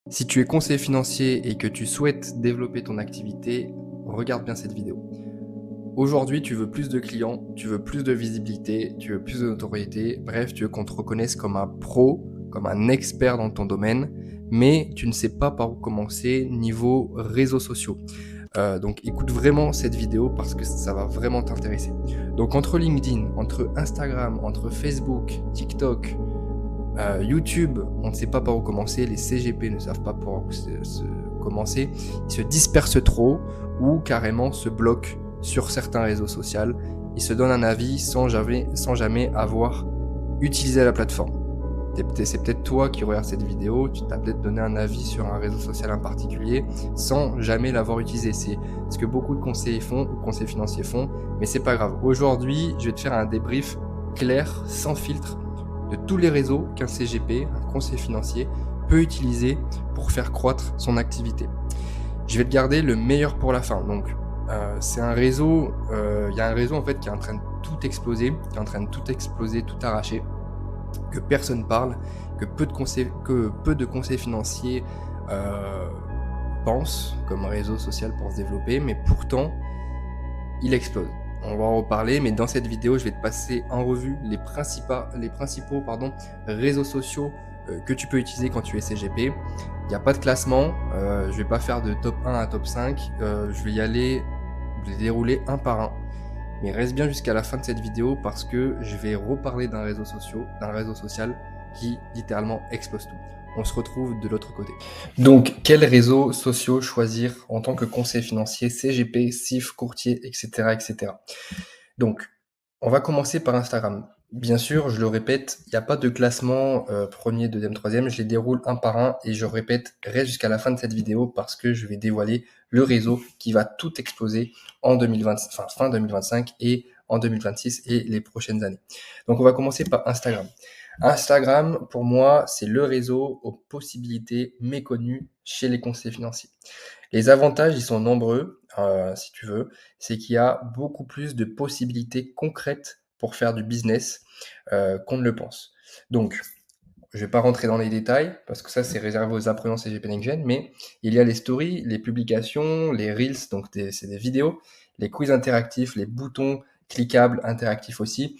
Si tu es conseiller financier et que tu souhaites développer ton activité, regarde bien cette vidéo. Aujourd'hui, tu veux plus de clients, tu veux plus de visibilité, tu veux plus de notoriété, bref, tu veux qu'on te reconnaisse comme un pro, comme un expert dans ton domaine, mais tu ne sais pas par où commencer niveau réseaux sociaux. Donc écoute vraiment cette vidéo parce que ça va vraiment t'intéresser. Donc entre LinkedIn, entre Instagram, entre Facebook, TikTok, YouTube, on ne sait pas par où commencer, les CGP ne savent pas par où commencer, ils se dispersent trop ou carrément se bloquent sur certains réseaux sociaux, ils se donnent un avis sans jamais avoir utilisé la plateforme. C'est peut-être toi qui regardes cette vidéo, tu t'as peut-être donné un avis sur un réseau social en particulier sans jamais l'avoir utilisé. C'est ce que beaucoup de conseillers font ou conseillers financiers font, mais c'est pas grave. Aujourd'hui, je vais te faire un débrief clair, sans filtre, de tous les réseaux qu'un CGP, un conseiller financier, peut utiliser pour faire croître son activité. Je vais te garder le meilleur pour la fin. Donc, c'est un réseau, il y a un réseau en fait qui est en train de tout exploser, tout arracher, que personne parle, que peu de conseillers financiers pensent comme réseau social pour se développer, mais pourtant, il explose. On va en reparler, mais dans cette vidéo, je vais te passer en revue les principaux réseaux sociaux que tu peux utiliser quand tu es CGP. Il n'y a pas de classement, je vais pas faire de top 1 à top 5, je vais les dérouler un par un. Mais reste bien jusqu'à la fin de cette vidéo parce que je vais reparler d'un réseau social qui littéralement explose tout. On se retrouve de l'autre côté. Donc, quels réseaux sociaux choisir en tant que conseiller financier, CGP, CIF, courtier, etc., etc. Donc, on va commencer par Instagram. Bien sûr, je le répète, il n'y a pas de classement premier, deuxième, troisième. Je les déroule un par un et je répète, reste jusqu'à la fin de cette vidéo parce que je vais dévoiler le réseau qui va tout exploser en 2020, fin 2025 et en 2026 et les prochaines années. Donc, on va commencer par Instagram. Instagram, pour moi, c'est le réseau aux possibilités méconnues chez les conseillers financiers. Les avantages, ils sont nombreux, si tu veux. C'est qu'il y a beaucoup plus de possibilités concrètes pour faire du business qu'on ne le pense. Donc, je vais pas rentrer dans les détails parce que ça, c'est réservé aux apprenants CGP Next Gen, mais il y a les stories, les publications, les reels, donc c'est des vidéos, les quiz interactifs, les boutons cliquables interactifs aussi.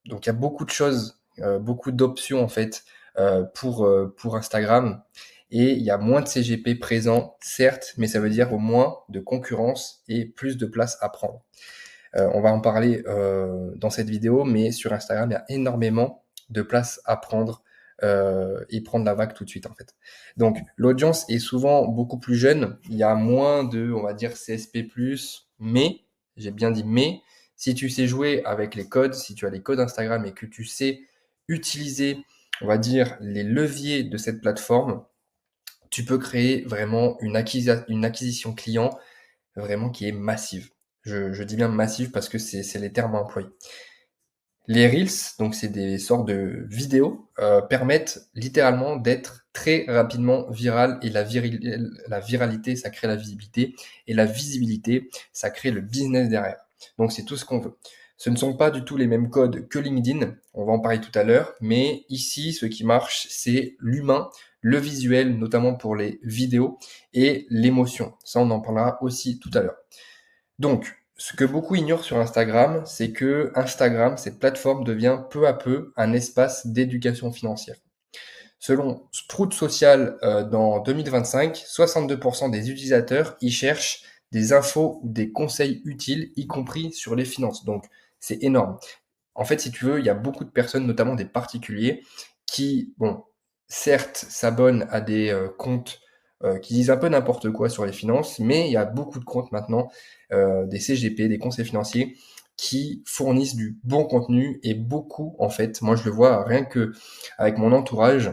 Donc, il y a beaucoup de choses, beaucoup d'options en fait pour Instagram. Et il y a moins de CGP présents, certes, mais ça veut dire au moins de concurrence et plus de place à prendre. On va en parler dans cette vidéo, mais sur Instagram, il y a énormément de place à prendre et prendre la vague tout de suite en fait. Donc l'audience est souvent beaucoup plus jeune, il y a moins de, on va dire, CSP+, mais, j'ai bien dit mais, si tu sais jouer avec les codes, si tu as les codes Instagram et que tu sais utiliser, on va dire, les leviers de cette plateforme, tu peux créer vraiment une acquisition client vraiment qui est massive. Je dis bien massive parce que c'est les termes à employer. Les Reels, donc c'est des sortes de vidéos, permettent littéralement d'être très rapidement viral et la viralité, ça crée la visibilité et la visibilité, ça crée le business derrière. Donc c'est tout ce qu'on veut. Ce ne sont pas du tout les mêmes codes que LinkedIn, on va en parler tout à l'heure, mais ici, ce qui marche, c'est l'humain, le visuel, notamment pour les vidéos, et l'émotion. Ça, on en parlera aussi tout à l'heure. Donc, ce que beaucoup ignorent sur Instagram, c'est que Instagram, cette plateforme, devient peu à peu un espace d'éducation financière. Selon Sprout Social, dans 2025, 62% des utilisateurs y cherchent des infos ou des conseils utiles, y compris sur les finances. Donc, c'est énorme. En fait, si tu veux, il y a beaucoup de personnes, notamment des particuliers, qui, bon, certes, s'abonnent à des comptes qui disent un peu n'importe quoi sur les finances, mais il y a beaucoup de comptes maintenant, des CGP, des conseils financiers, qui fournissent du bon contenu et beaucoup, en fait, moi je le vois rien que avec mon entourage,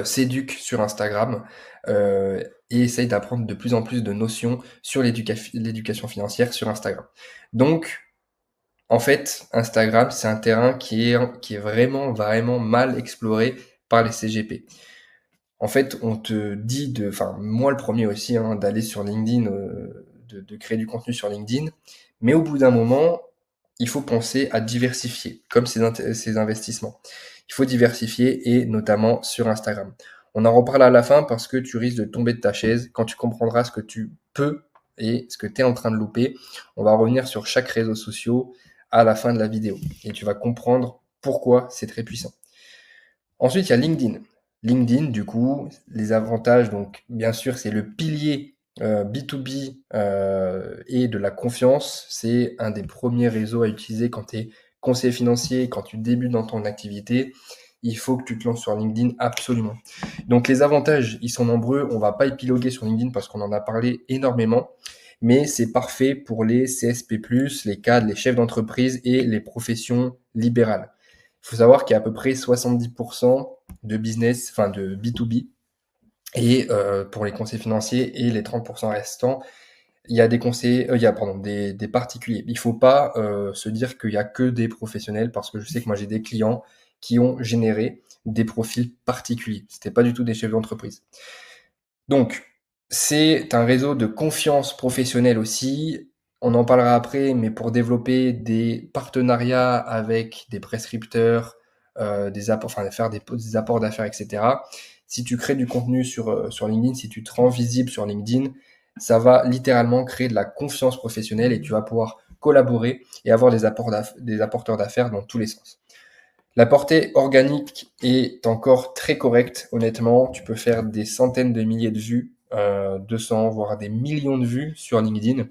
s'éduquent sur Instagram et essayent d'apprendre de plus en plus de notions sur l'éducation financière sur Instagram. Donc, en fait, Instagram, c'est un terrain qui est vraiment, vraiment mal exploré par les CGP. En fait, on te dit enfin, moi le premier aussi, hein, d'aller sur LinkedIn, de créer du contenu sur LinkedIn, mais au bout d'un moment, il faut penser à diversifier, comme ces investissements. Il faut diversifier et notamment sur Instagram. On en reparle à la fin parce que tu risques de tomber de ta chaise quand tu comprendras ce que tu peux et ce que tu es en train de louper. On va revenir sur chaque réseau social à la fin de la vidéo et tu vas comprendre pourquoi c'est très puissant. Ensuite, il y a LinkedIn. LinkedIn, du coup, les avantages, donc bien sûr, c'est le pilier B2B et de la confiance. C'est un des premiers réseaux à utiliser quand tu es conseiller financier, quand tu débutes dans ton activité. Il faut que tu te lances sur LinkedIn absolument. Donc les avantages, ils sont nombreux. On va pas épiloguer sur LinkedIn parce qu'on en a parlé énormément. Mais c'est parfait pour les CSP+, les cadres, les chefs d'entreprise et les professions libérales. Il faut savoir qu'il y a à peu près 70% de business, enfin de B2B, et pour les conseils financiers, et les 30% restants, il y a des conseillers, il y a pardon, des particuliers. Il faut pas se dire qu'il y a que des professionnels, parce que je sais que moi j'ai des clients qui ont généré des profils particuliers. C'était pas du tout des chefs d'entreprise. Donc, c'est un réseau de confiance professionnelle aussi. On en parlera après, mais pour développer des partenariats avec des prescripteurs, des apports, enfin, faire des apports d'affaires, etc. Si tu crées du contenu sur LinkedIn, si tu te rends visible sur LinkedIn, ça va littéralement créer de la confiance professionnelle et tu vas pouvoir collaborer et avoir des apporteurs d'affaires dans tous les sens. La portée organique est encore très correcte, honnêtement. Tu peux faire des centaines de milliers de vues, 200, voire des millions de vues sur LinkedIn.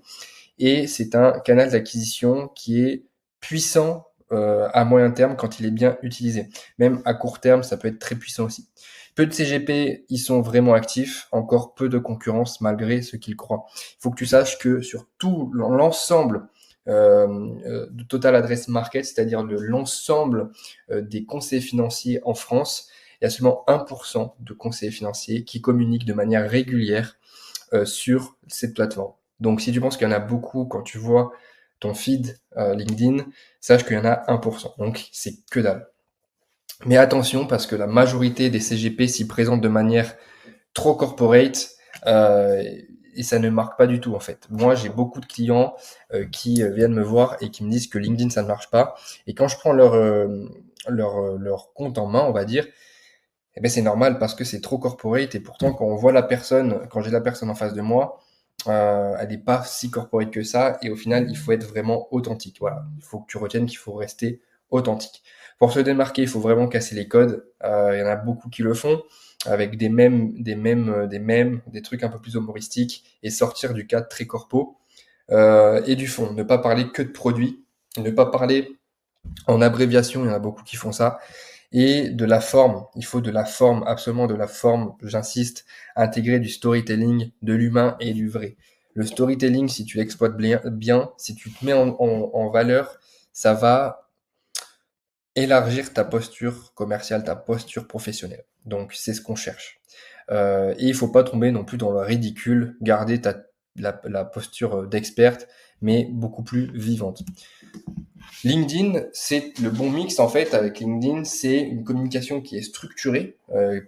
Et c'est un canal d'acquisition qui est puissant à moyen terme quand il est bien utilisé. Même à court terme, ça peut être très puissant aussi. Peu de CGP, ils sont vraiment actifs, encore peu de concurrence malgré ce qu'ils croient. Il faut que tu saches que sur tout l'ensemble de Total Address Market, c'est-à-dire de l'ensemble des conseillers financiers en France, il y a seulement 1% de conseillers financiers qui communiquent de manière régulière sur cette plateforme. Donc si tu penses qu'il y en a beaucoup quand tu vois ton feed LinkedIn, sache qu'il y en a 1%. Donc c'est que dalle. Mais attention parce que la majorité des CGP s'y présentent de manière trop corporate et ça ne marque pas du tout en fait. Moi j'ai beaucoup de clients qui viennent me voir et qui me disent que LinkedIn ça ne marche pas. Et quand je prends leur compte en main, on va dire, eh ben c'est normal parce que c'est trop corporate et pourtant quand on voit la personne, quand j'ai la personne en face de moi, elle n'est pas si corporate que ça et au final il faut être vraiment authentique. Voilà, il faut que tu retiennes qu'il faut rester authentique. Pour se démarquer, il faut vraiment casser les codes. Il y en a beaucoup qui le font avec des mèmes, des trucs un peu plus humoristiques et sortir du cadre très corpo et du fond. Ne pas parler que de produits, ne pas parler en abréviation. Il y en a beaucoup qui font ça et de la forme. Il faut de la forme, absolument de la forme, j'insiste, intégrer du storytelling, de l'humain et du vrai. Le storytelling, si tu l'exploites bien, si tu te mets en valeur, ça va élargir ta posture commerciale, ta posture professionnelle. Donc c'est ce qu'on cherche. Et il faut pas tomber non plus dans le ridicule, garder la posture d'experte, mais beaucoup plus vivante. LinkedIn, c'est le bon mix en fait. Avec LinkedIn, c'est une communication qui est structurée,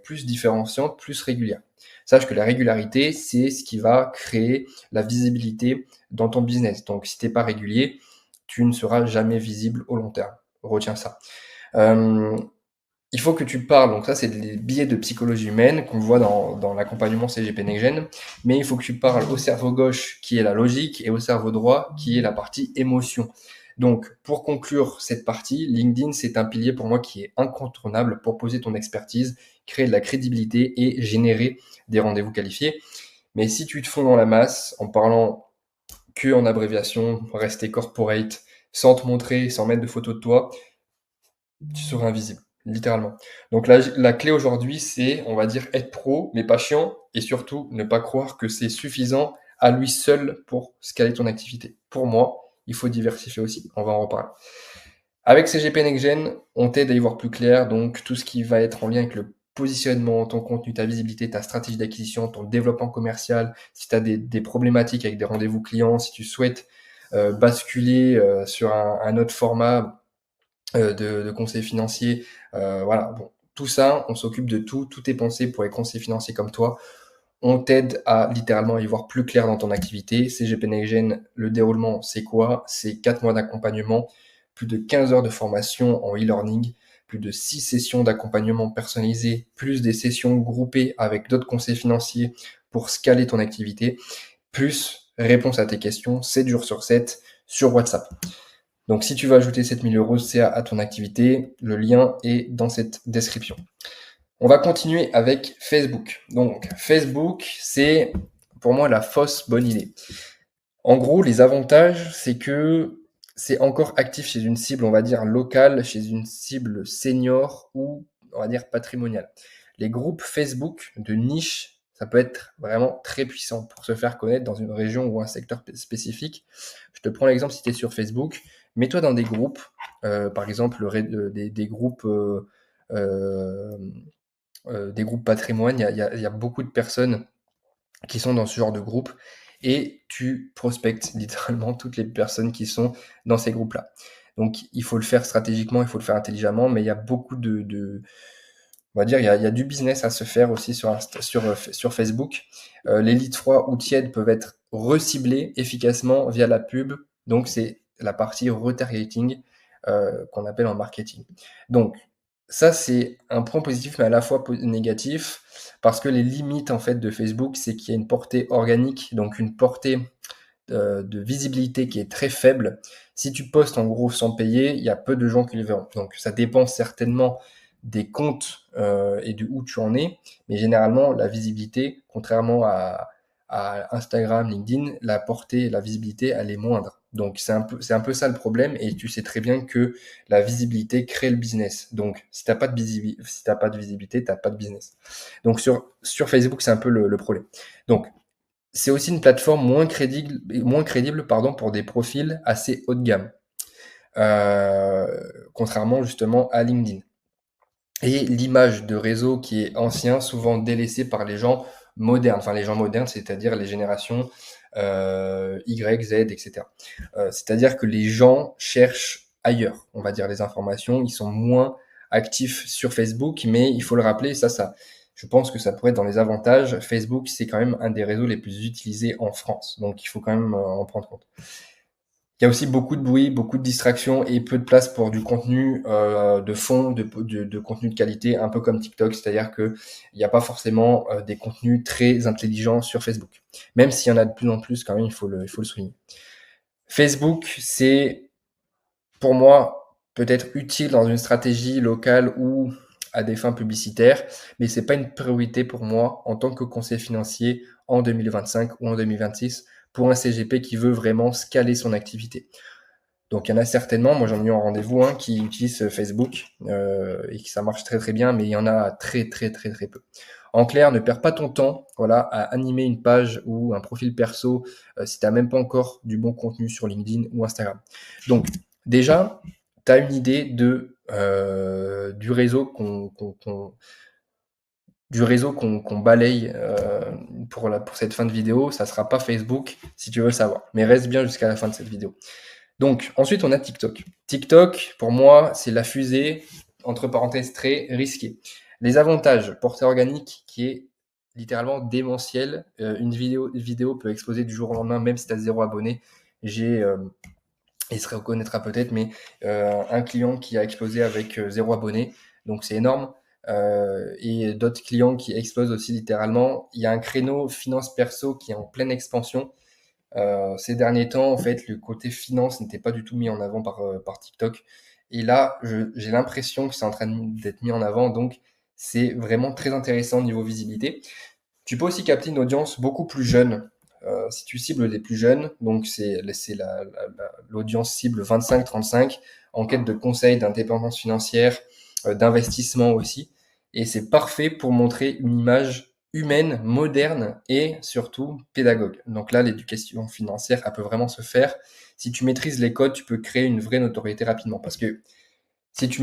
plus différenciante, plus régulière. Sache que la régularité, c'est ce qui va créer la visibilité dans ton business. Donc, si t'es pas régulier, tu ne seras jamais visible au long terme. Retiens ça. Il faut que tu parles, donc ça c'est des biais de psychologie humaine qu'on voit dans l'accompagnement CGP Next-Gen, mais il faut que tu parles au cerveau gauche qui est la logique et au cerveau droit qui est la partie émotion. Donc pour conclure cette partie, LinkedIn c'est un pilier pour moi qui est incontournable pour poser ton expertise, créer de la crédibilité et générer des rendez-vous qualifiés. Mais si tu te fonds dans la masse en parlant que en abréviation, rester corporate, sans te montrer, sans mettre de photos de toi, tu seras invisible, littéralement. Donc la clé aujourd'hui, c'est, on va dire, être pro, mais pas chiant, et surtout ne pas croire que c'est suffisant à lui seul pour scaler ton activité. Pour moi, il faut diversifier aussi. On va en reparler. Avec CGP Next-Gen, on t'aide à y voir plus clair, donc tout ce qui va être en lien avec le positionnement, ton contenu, ta visibilité, ta stratégie d'acquisition, ton développement commercial, si tu as des problématiques avec des rendez-vous clients, si tu souhaites basculer sur un autre format, de conseillers financiers. Voilà, bon, tout ça, on s'occupe de tout. Tout est pensé pour les conseillers financiers comme toi. On t'aide à littéralement y voir plus clair dans ton activité. CGP Next-Gen, le déroulement, c'est quoi? C'est 4 mois d'accompagnement, plus de 15 heures de formation en e-learning, plus de 6 sessions d'accompagnement personnalisées, plus des sessions groupées avec d'autres conseils financiers pour scaler ton activité, plus réponse à tes questions 7 jours sur 7 sur WhatsApp. Donc si tu veux ajouter 7 000 euros CA à ton activité, le lien est dans cette description. On va continuer avec Facebook. Donc Facebook, c'est pour moi la fausse bonne idée. En gros, les avantages, c'est que c'est encore actif chez une cible, on va dire, locale, chez une cible senior ou, on va dire, patrimoniale. Les groupes Facebook de niche, ça peut être vraiment très puissant pour se faire connaître dans une région ou un secteur spécifique. Je te prends l'exemple, si tu es sur Facebook, mets-toi dans des groupes, par exemple des groupes des groupes patrimoine. Il y a beaucoup de personnes qui sont dans ce genre de groupe et tu prospectes littéralement toutes les personnes qui sont dans ces groupes-là. Donc il faut le faire stratégiquement, il faut le faire intelligemment, mais il y a beaucoup on va dire, il y a du business à se faire aussi sur Facebook. Les leads froids ou tièdes peuvent être reciblés efficacement via la pub. Donc c'est la partie retargeting qu'on appelle en marketing. Donc ça, c'est un point positif, mais à la fois négatif, parce que les limites en fait de Facebook, c'est qu'il y a une portée organique, donc une portée de visibilité qui est très faible. Si tu postes en gros sans payer, il y a peu de gens qui le verront. Donc ça dépend certainement des comptes et de où tu en es, mais généralement la visibilité, contrairement à Instagram, LinkedIn, la portée, la visibilité, elle est moindre. Donc c'est un peu ça le problème, et tu sais très bien que la visibilité crée le business. Donc si t'as pas de visibilité, t'as pas de business. Donc sur Facebook, c'est un peu le problème. Donc c'est aussi une plateforme moins crédible pardon, pour des profils assez haut de gamme, contrairement justement à LinkedIn. Et l'image de réseau qui est ancien, souvent délaissée par les gens modernes, enfin les gens modernes, c'est-à-dire les générations Y, Z, etc. C'est-à-dire que les gens cherchent ailleurs, on va dire, les informations. Ils sont moins actifs sur Facebook, mais il faut le rappeler, je pense que ça pourrait être dans les avantages. Facebook, c'est quand même un des réseaux les plus utilisés en France, donc il faut quand même en prendre compte. Il y a aussi beaucoup de bruit, beaucoup de distractions et peu de place pour du contenu de fond, de contenu de qualité, un peu comme TikTok, c'est-à-dire que il n'y a pas forcément des contenus très intelligents sur Facebook. Même s'il y en a de plus en plus, quand même, il faut le souligner. Facebook, c'est pour moi peut-être utile dans une stratégie locale ou à des fins publicitaires, mais c'est pas une priorité pour moi en tant que conseiller financier en 2025 ou en 2026 pour un CGP qui veut vraiment scaler son activité. Donc il y en a certainement, moi j'en ai eu en rendez-vous un qui utilise Facebook et que ça marche très très bien, mais il y en a très très très très peu. En clair, ne perds pas ton temps, voilà, à animer une page ou un profil perso si tu n'as même pas encore du bon contenu sur LinkedIn ou Instagram. Donc déjà, tu as une idée du réseau qu'on balaye pour cette fin de vidéo. Ça sera pas Facebook si tu veux le savoir, mais reste bien jusqu'à la fin de cette vidéo. Donc, ensuite, on a TikTok. TikTok, pour moi, c'est la fusée, entre parenthèses, très risquée. Les avantages, portée organique, qui est littéralement démentiel. Une vidéo peut exploser du jour au lendemain, même si tu as 0 abonné. Il se reconnaîtra peut-être, mais un client qui a explosé avec 0 abonné, donc c'est énorme. Et d'autres clients qui explosent aussi littéralement. Il y a un créneau finance perso qui est en pleine expansion. Ces derniers temps, en fait, le côté finance n'était pas du tout mis en avant par TikTok. Et là, j'ai l'impression que c'est en train d'être mis en avant. Donc, c'est vraiment très intéressant au niveau visibilité. Tu peux aussi capter une audience beaucoup plus jeune. Si tu cibles les plus jeunes, donc c'est l'audience cible 25-35, en quête de conseils, d'indépendance financière, d'investissement aussi. Et c'est parfait pour montrer une image humaine, moderne et surtout pédagogue. Donc là, l'éducation financière, elle peut vraiment se faire. Si tu maîtrises les codes, tu peux créer une vraie notoriété rapidement. Parce que si tu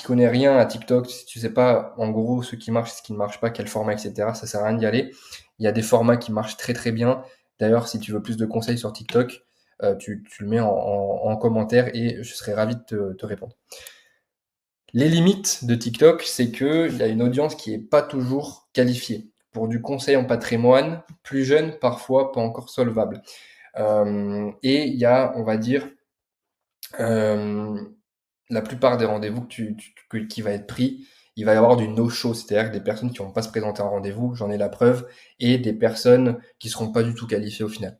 connais rien à TikTok, si tu sais pas en gros ce qui marche, ce qui ne marche pas, quel format, etc., ça sert à rien d'y aller. Il y a des formats qui marchent très très bien. D'ailleurs, si tu veux plus de conseils sur TikTok, tu le mets en commentaire et je serai ravi de te répondre. Les limites de TikTok, c'est qu'il y a une audience qui n'est pas toujours qualifiée. Pour du conseil en patrimoine, plus jeune, parfois pas encore solvable. Et il y a, on va dire, la plupart des rendez-vous qui va être pris, il va y avoir du no-show, c'est-à-dire des personnes qui vont pas se présenter à un rendez-vous, j'en ai la preuve, et des personnes qui seront pas du tout qualifiées au final.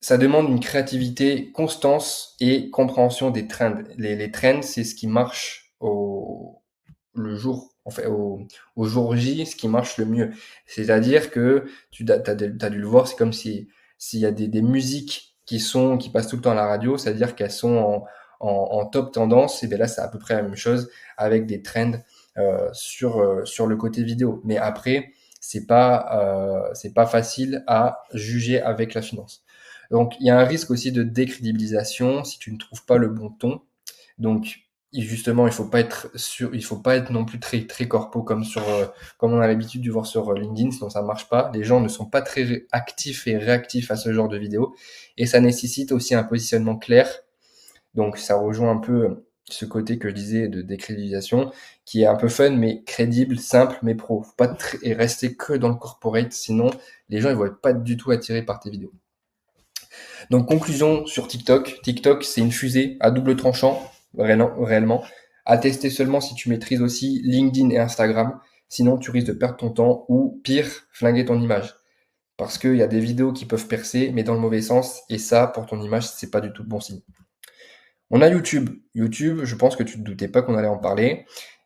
Ça demande une créativité, constance et compréhension des trends. Les trends, c'est ce qui marche le jour, en fait, au jour J, ce qui marche le mieux. C'est-à-dire que t'as dû le voir, c'est comme si s'il y a des musiques qui passent tout le temps à la radio, c'est-à-dire qu'elles sont en top tendance, et bien là, c'est à peu près la même chose avec des trends sur le côté vidéo. Mais après, c'est pas facile à juger avec la finance. Donc, il y a un risque aussi de décrédibilisation si tu ne trouves pas le bon ton. Donc, justement, il faut pas être non plus très corpo comme on a l'habitude de voir sur LinkedIn, sinon ça marche pas. Les gens ne sont pas très actifs et réactifs à ce genre de vidéos, et ça nécessite aussi un positionnement clair. Donc, ça rejoint un peu ce côté que je disais de décrédibilisation, qui est un peu fun, mais crédible, simple, mais pro. Faut pas et rester que dans le corporate, sinon les gens ils vont être pas du tout attirés par tes vidéos. Donc, conclusion sur TikTok. TikTok, c'est une fusée à double tranchant, réellement. À tester seulement si tu maîtrises aussi LinkedIn et Instagram. Sinon, tu risques de perdre ton temps ou, pire, flinguer ton image. Parce qu'il y a des vidéos qui peuvent percer, mais dans le mauvais sens. Et ça, pour ton image, c'est pas du tout le bon signe. On a YouTube. YouTube, je pense que tu ne te doutais pas qu'on allait en parler.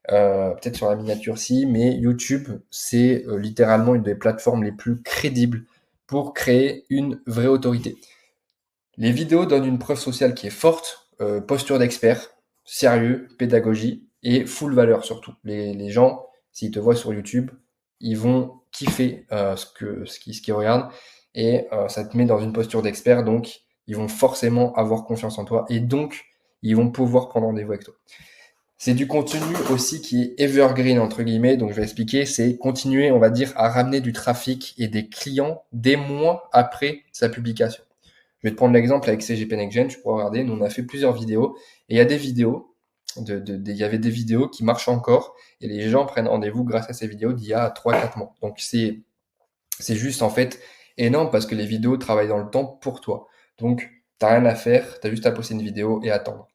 Peut-être sur la miniature si, mais YouTube, c'est littéralement une des plateformes les plus crédibles pour créer une vraie autorité. Les vidéos donnent une preuve sociale qui est forte, posture d'expert, sérieux, pédagogie et full valeur surtout. Les gens, s'ils te voient sur YouTube, ils vont kiffer ce qu'ils regardent, et ça te met dans une posture d'expert, donc ils vont forcément avoir confiance en toi et donc ils vont pouvoir prendre rendez-vous avec toi. C'est du contenu aussi qui est evergreen entre guillemets, donc je vais expliquer, c'est continuer, on va dire, à ramener du trafic et des clients des mois après sa publication. Je vais te prendre l'exemple avec CGP Next Gen, tu pourras regarder, nous on a fait plusieurs vidéos, et il y a des vidéos, il y avait des vidéos qui marchent encore, et les gens prennent rendez-vous grâce à ces vidéos d'il y a 3-4 mois. Donc c'est juste en fait énorme parce que les vidéos travaillent dans le temps pour toi. Donc t'as rien à faire, t'as juste à poster une vidéo et attendre.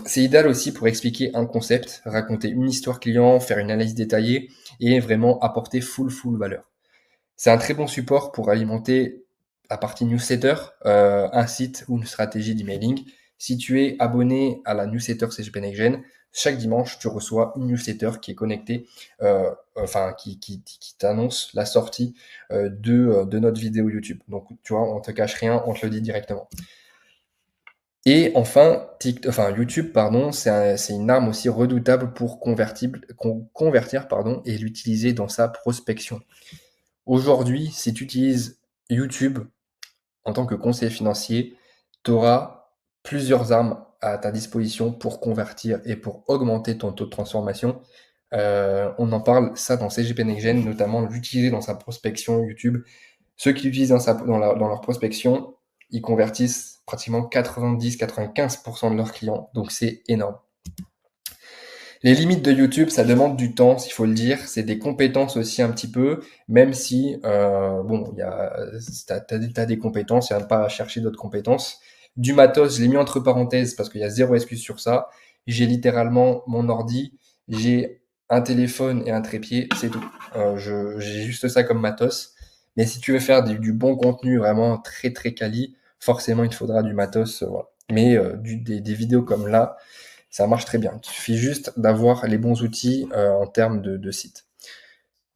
C'est idéal aussi pour expliquer un concept, raconter une histoire client, faire une analyse détaillée et vraiment apporter full valeur. C'est un très bon support pour alimenter la partie newsletter, un site ou une stratégie d'emailing. Si tu es abonné à la newsletter CGP Next Gen, chaque dimanche, tu reçois une newsletter qui est connectée, qui t'annonce la sortie de notre vidéo YouTube. Donc, tu vois, on te cache rien, on te le dit directement. Et enfin, YouTube, pardon, c'est une arme aussi redoutable pour convertir, pardon, et l'utiliser dans sa prospection. Aujourd'hui, si tu utilises YouTube en tant que conseiller financier, tu auras plusieurs armes à ta disposition pour convertir et pour augmenter ton taux de transformation. On en parle ça dans CGP Next Gen, notamment l'utiliser dans sa prospection YouTube. Ceux qui l'utilisent dans leur prospection, ils convertissent pratiquement 90-95% de leurs clients. Donc c'est énorme. Les limites de YouTube, ça demande du temps, s'il faut le dire. C'est des compétences aussi un petit peu, même si, bon, t'as des compétences, il n'y a pas à chercher d'autres compétences. Du matos, je l'ai mis entre parenthèses parce qu'il y a zéro excuse sur ça. J'ai littéralement mon ordi, j'ai un téléphone et un trépied, c'est tout. J'ai juste ça comme matos. Mais si tu veux faire du bon contenu vraiment très quali, forcément il te faudra du matos, voilà. Mais des vidéos comme là, ça marche très bien. Il suffit juste d'avoir les bons outils en termes de site.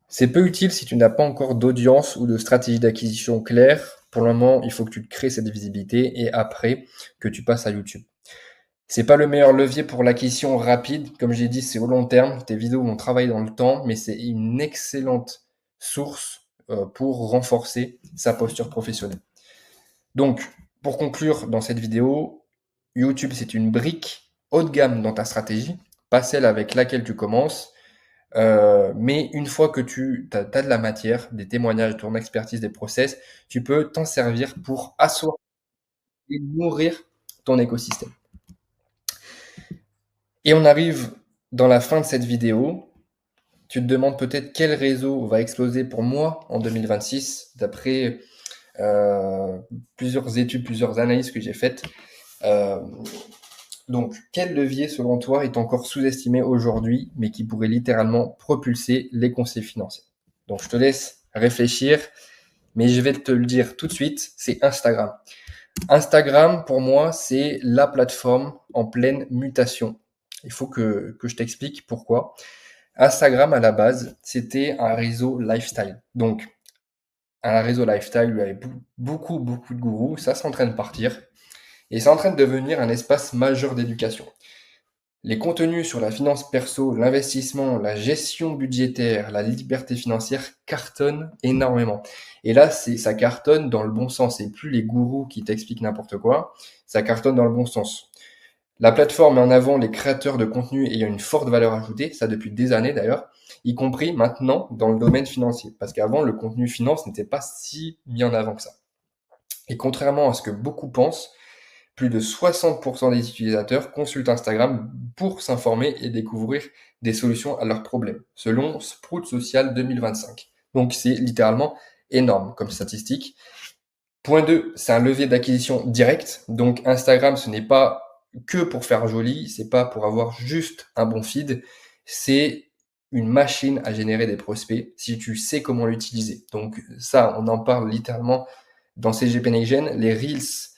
C'est peu utile si tu n'as pas encore d'audience ou de stratégie d'acquisition claire. Pour le moment, il faut que tu te crées cette visibilité et après que tu passes à YouTube. C'est pas le meilleur levier pour l'acquisition rapide. Comme j'ai dit, c'est au long terme. Tes vidéos vont travailler dans le temps, mais c'est une excellente source pour renforcer sa posture professionnelle. Donc, pour conclure dans cette vidéo, YouTube, c'est une brique haut de gamme dans ta stratégie, pas celle avec laquelle tu commences. Mais une fois que tu as de la matière, des témoignages, de ton expertise, des process, tu peux t'en servir pour asseoir et nourrir ton écosystème. Et on arrive dans la fin de cette vidéo. Tu te demandes peut-être quel réseau va exploser pour moi en 2026, d'après plusieurs études, plusieurs analyses que j'ai faites. Donc, quel levier, selon toi, est encore sous-estimé aujourd'hui, mais qui pourrait littéralement propulser les conseils financiers? Donc, je te laisse réfléchir, mais je vais te le dire tout de suite, c'est Instagram. Instagram, pour moi, c'est la plateforme en pleine mutation. Il faut que je t'explique pourquoi. Instagram, à la base, c'était un réseau lifestyle. Donc, un réseau lifestyle où il y avait beaucoup de gourous. Ça, c'est en train de partir. Et c'est en train de devenir un espace majeur d'éducation. Les contenus sur la finance perso, l'investissement, la gestion budgétaire, la liberté financière cartonnent énormément. Et là, ça cartonne dans le bon sens. Et plus les gourous qui t'expliquent n'importe quoi, ça cartonne dans le bon sens. La plateforme met en avant les créateurs de contenu ayant une forte valeur ajoutée, ça depuis des années d'ailleurs, y compris maintenant dans le domaine financier. Parce qu'avant, le contenu finance n'était pas si mis en avant que ça. Et contrairement à ce que beaucoup pensent, plus de 60% des utilisateurs consultent Instagram pour s'informer et découvrir des solutions à leurs problèmes, selon Sprout Social 2025. Donc c'est littéralement énorme comme statistique. Point 2, c'est un levier d'acquisition direct. Donc Instagram, ce n'est pas que pour faire joli, c'est pas pour avoir juste un bon feed, c'est une machine à générer des prospects si tu sais comment l'utiliser. Donc ça, on en parle littéralement dans CGP Next Gen. Les Reels,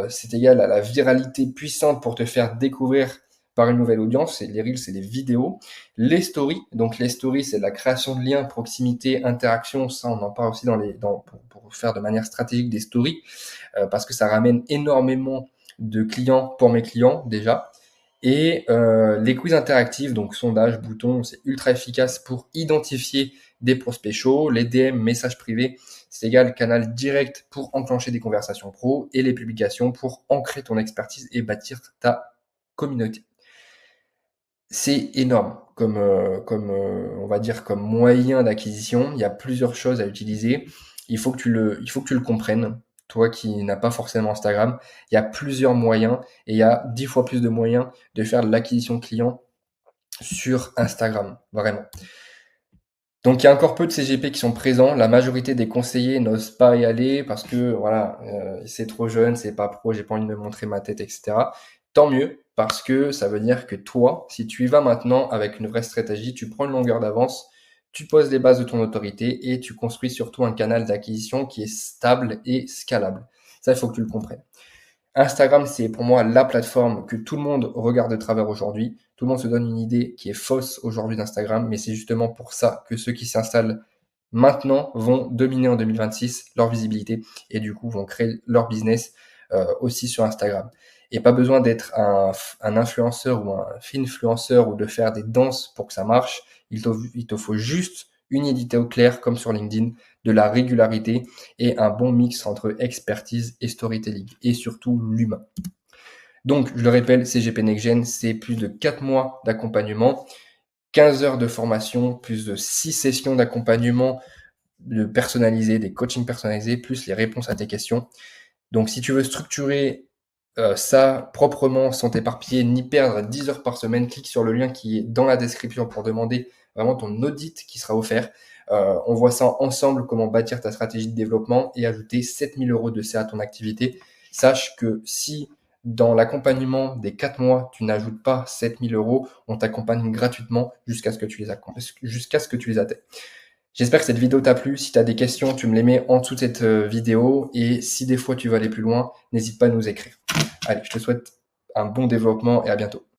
c'est égal à la viralité puissante pour te faire découvrir par une nouvelle audience. Et les Reels, c'est des vidéos. Les stories, donc les stories, c'est la création de liens, proximité, interaction. Ça, on en parle aussi pour faire de manière stratégique des stories, parce que ça ramène énormément de clients pour mes clients déjà. Et les quiz interactifs, donc sondage, bouton, c'est ultra efficace pour identifier des prospects chauds. Les DM, messages privés, c'est égal canal direct pour enclencher des conversations pro. Et les publications pour ancrer ton expertise et bâtir ta communauté. C'est énorme on va dire comme moyen d'acquisition. Il y a plusieurs choses à utiliser. Il faut que tu le comprennes. Toi qui n'as pas forcément Instagram, il y a plusieurs moyens et il y a 10 fois plus de moyens de faire de l'acquisition client sur Instagram, vraiment. Donc il y a encore peu de CGP qui sont présents. La majorité des conseillers n'osent pas y aller parce que voilà, c'est trop jeune, c'est pas pro, j'ai pas envie de me montrer ma tête, etc. Tant mieux, parce que ça veut dire que toi, si tu y vas maintenant avec une vraie stratégie, tu prends une longueur d'avance, tu poses les bases de ton autorité et tu construis surtout un canal d'acquisition qui est stable et scalable. Ça, il faut que tu le comprennes. Instagram, c'est pour moi la plateforme que tout le monde regarde de travers aujourd'hui. Tout le monde se donne une idée qui est fausse aujourd'hui d'Instagram, mais c'est justement pour ça que ceux qui s'installent maintenant vont dominer en 2026 leur visibilité et du coup vont créer leur business aussi sur Instagram. Et pas besoin d'être un influenceur ou un finfluenceur ou de faire des danses pour que ça marche. Il te faut juste une idée au clair comme sur LinkedIn, de la régularité et un bon mix entre expertise et storytelling et surtout l'humain. Donc, je le répète, CGP Next Gen, c'est plus de 4 mois d'accompagnement, 15 heures de formation, plus de 6 sessions d'accompagnement personnalisé, des coachings personnalisés, plus les réponses à tes questions. Donc, si tu veux structurer ça proprement, sans t'éparpiller ni perdre 10 heures par semaine, clique sur le lien qui est dans la description pour demander vraiment ton audit qui sera offert. On voit ça ensemble, comment bâtir ta stratégie de développement et ajouter 7000 euros de CA à ton activité. Sache que si dans l'accompagnement des 4 mois, tu n'ajoutes pas 7000 euros, on t'accompagne gratuitement jusqu'à ce que tu les atteignes. J'espère que cette vidéo t'a plu. Si tu as des questions, tu me les mets en dessous de cette vidéo. Et si des fois tu veux aller plus loin, n'hésite pas à nous écrire. Allez, je te souhaite un bon développement et à bientôt.